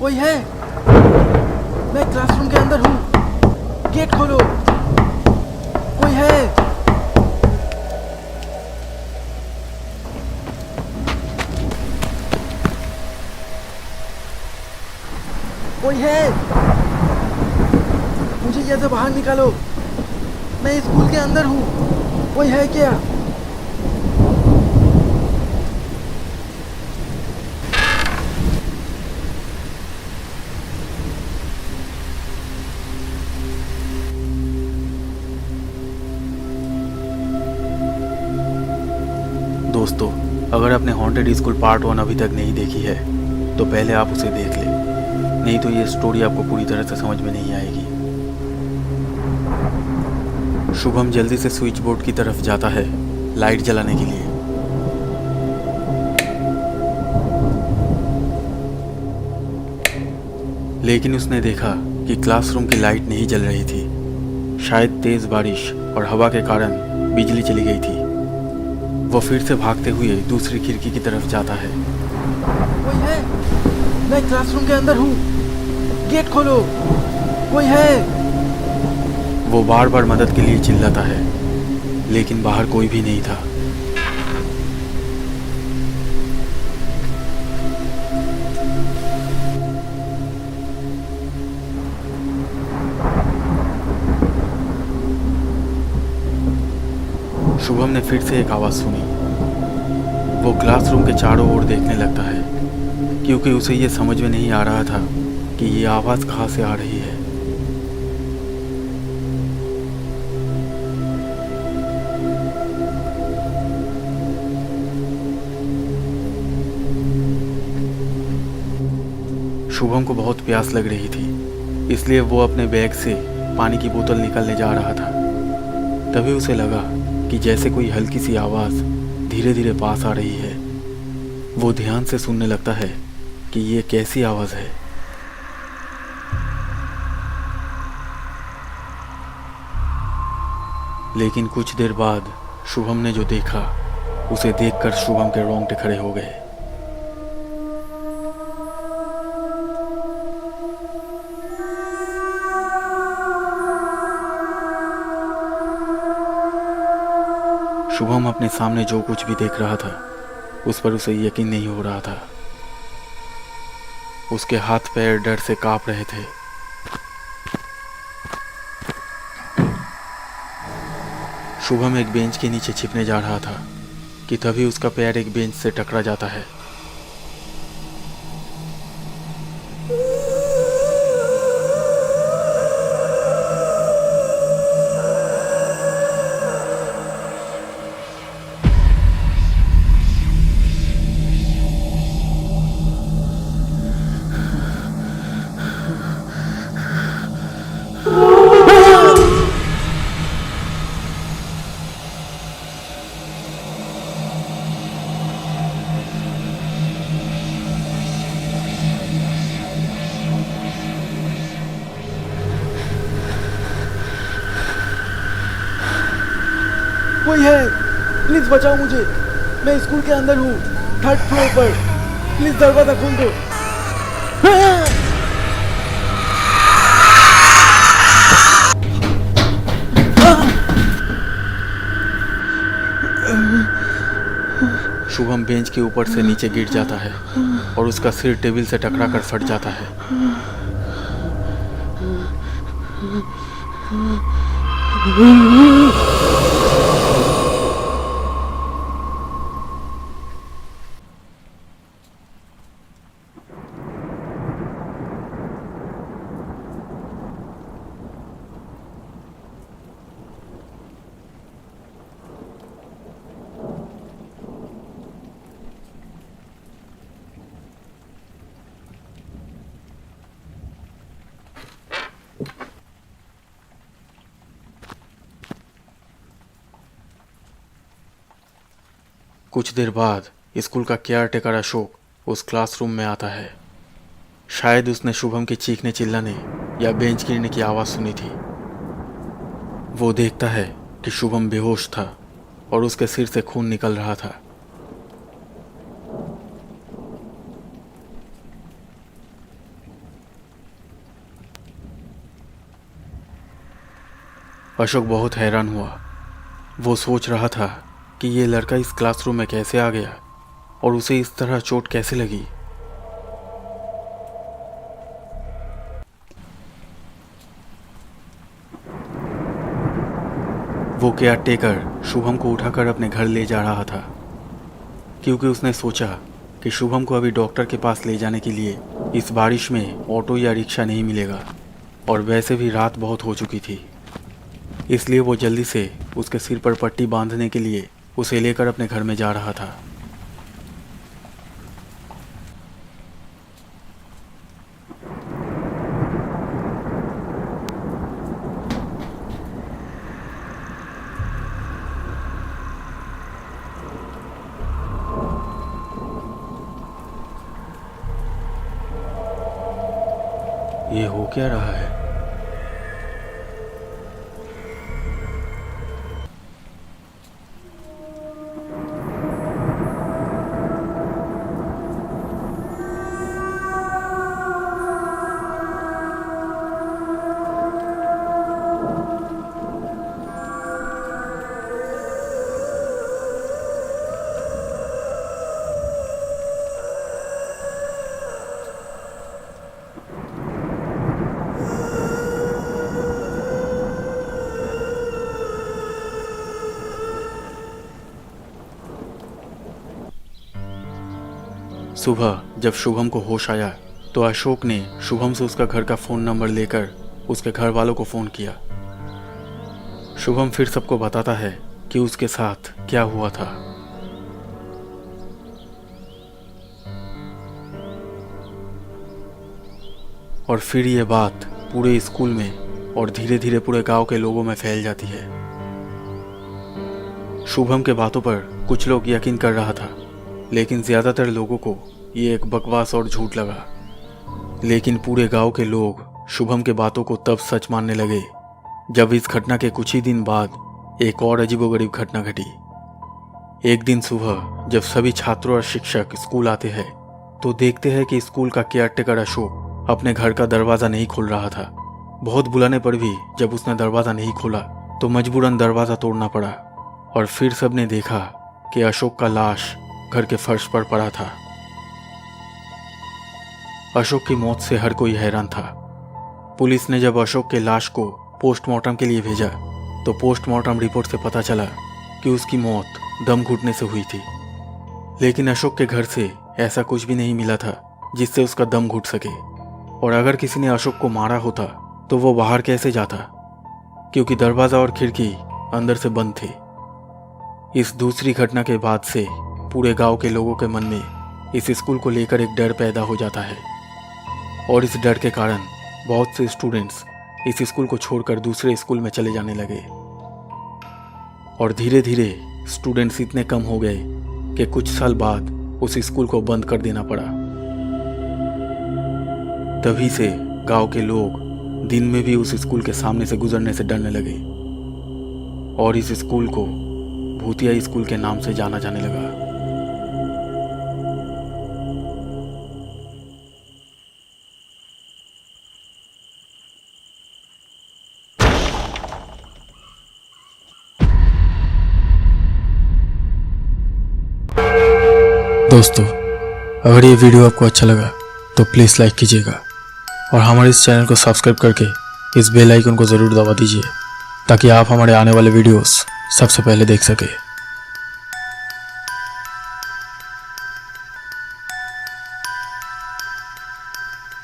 कोई है? मैं क्लासरूम के अंदर हूँ, गेट खोलो। कोई है? कोई है? मुझे यहाँ से बाहर निकालो, मैं स्कूल के अंदर हूँ। कोई है क्या? दोस्तों, अगर आपने हॉन्टेड स्कूल पार्ट 1 अभी तक नहीं देखी है तो पहले आप उसे देख लें, नहीं तो ये स्टोरी आपको पूरी तरह से समझ में नहीं आएगी। शुभम जल्दी से स्विच बोर्ड की तरफ जाता है लाइट जलाने के लिए। लेकिन उसने देखा कि क्लासरूम की लाइट नहीं जल रही थी। शायद तेज बारिश और हवा के कारण बिजली चली गई थी। वो फिर से भागते हुए दूसरी खिड़की की तरफ जाता है। कोई है? मैं क्लासरूम के अंदर हूँ, गेट खोलो। कोई है? वो बार बार मदद के लिए चिल्लाता है, लेकिन बाहर कोई भी नहीं था। शुभम ने फिर से एक आवाज़ सुनी। वो क्लासरूम के चारों ओर देखने लगता है, क्योंकि उसे ये समझ में नहीं आ रहा था कि ये आवाज़ कहाँ से आ रही है। शुभम को बहुत प्यास लग रही थी, इसलिए वो अपने बैग से पानी की बोतल निकालने जा रहा था। तभी उसे लगा कि जैसे कोई हल्की सी आवाज़ धीरे धीरे पास आ रही है। वो ध्यान से सुनने लगता है कि ये कैसी आवाज़ है। लेकिन कुछ देर बाद शुभम ने जो देखा, उसे देखकर शुभम के रोंगटे खड़े हो गए। शुभम अपने सामने जो कुछ भी देख रहा था उस पर उसे यकीन नहीं हो रहा था। उसके हाथ पैर डर से कांप रहे थे। शुभम एक बेंच के नीचे छिपने जा रहा था कि तभी उसका पैर एक बेंच से टकरा जाता है। कोई है? प्लीज बचाओ मुझे, मैं स्कूल के अंदर हूँ, 3rd फ्लोर पर। प्लीज दरवाजा खोल दो। शुभम बेंच के ऊपर से नीचे गिर जाता है और उसका सिर टेबल से टकरा कर फट जाता है। कुछ देर बाद स्कूल का केयर टेकर अशोक उस क्लासरूम में आता है। शायद उसने शुभम के चीखने चिल्लाने या बेंच गिरने की आवाज़ सुनी थी। वो देखता है कि शुभम बेहोश था और उसके सिर से खून निकल रहा था। अशोक बहुत हैरान हुआ। वो सोच रहा था कि ये लड़का इस क्लासरूम में कैसे आ गया और उसे इस तरह चोट कैसे लगी। वो केयरटेकर शुभम को उठाकर अपने घर ले जा रहा था, क्योंकि उसने सोचा कि शुभम को अभी डॉक्टर के पास ले जाने के लिए इस बारिश में ऑटो या रिक्शा नहीं मिलेगा, और वैसे भी रात बहुत हो चुकी थी। इसलिए वो जल्दी से उसके सिर पर पट्टी बांधने के लिए उसे लेकर अपने घर में जा रहा था। ये हो क्या रहा है? सुबह जब शुभम को होश आया तो अशोक ने शुभम से उसका घर का फ़ोन नंबर लेकर उसके घर वालों को फ़ोन किया। शुभम फिर सबको बताता है कि उसके साथ क्या हुआ था। और फिर ये बात पूरे स्कूल में और धीरे धीरे पूरे गांव के लोगों में फैल जाती है। शुभम के बातों पर कुछ लोग यकीन कर रहा था, लेकिन ज़्यादातर लोगों को ये एक बकवास और झूठ लगा। लेकिन पूरे गांव के लोग शुभम के बातों को तब सच मानने लगे जब इस घटना के कुछ ही दिन बाद एक और अजीबोगरीब घटना घटी। एक दिन सुबह जब सभी छात्रों और शिक्षक स्कूल आते हैं तो देखते हैं कि स्कूल का केयरटेकर अशोक अपने घर का दरवाज़ा नहीं खोल रहा था। बहुत बुलाने पर भी जब उसने दरवाज़ा नहीं खोला तो मजबूरन दरवाज़ा तोड़ना पड़ा, और फिर सबने देखा कि अशोक का लाश घर के फर्श पर पड़ा था। अशोक की मौत से हर कोई हैरान था। पुलिस ने जब अशोक के लाश को पोस्टमार्टम के लिए भेजा तो पोस्टमार्टम रिपोर्ट से पता चला कि उसकी मौत दम घुटने से हुई थी। लेकिन अशोक के घर से ऐसा कुछ भी नहीं मिला था जिससे उसका दम घुट सके, और अगर किसी ने अशोक को मारा होता तो वो बाहर कैसे जाता, क्योंकि दरवाज़ा और खिड़की अंदर से बंद थे। इस दूसरी घटना के बाद से पूरे गांव के लोगों के मन में इस स्कूल को लेकर एक डर पैदा हो जाता है, और इस डर के कारण बहुत से स्टूडेंट्स इस स्कूल को छोड़कर दूसरे स्कूल में चले जाने लगे, और धीरे धीरे स्टूडेंट्स इतने कम हो गए कि कुछ साल बाद उस स्कूल को बंद कर देना पड़ा। तभी से गांव के लोग दिन में भी उस स्कूल के सामने से गुजरने से डरने लगे, और इस स्कूल को भूतिया स्कूल के नाम से जाना जाने लगा। दोस्तों, अगर ये वीडियो आपको अच्छा लगा तो प्लीज़ लाइक कीजिएगा, और हमारे इस चैनल को सब्सक्राइब करके इस बेल आइकन को ज़रूर दबा दीजिए ताकि आप हमारे आने वाले वीडियोस सबसे पहले देख सकें।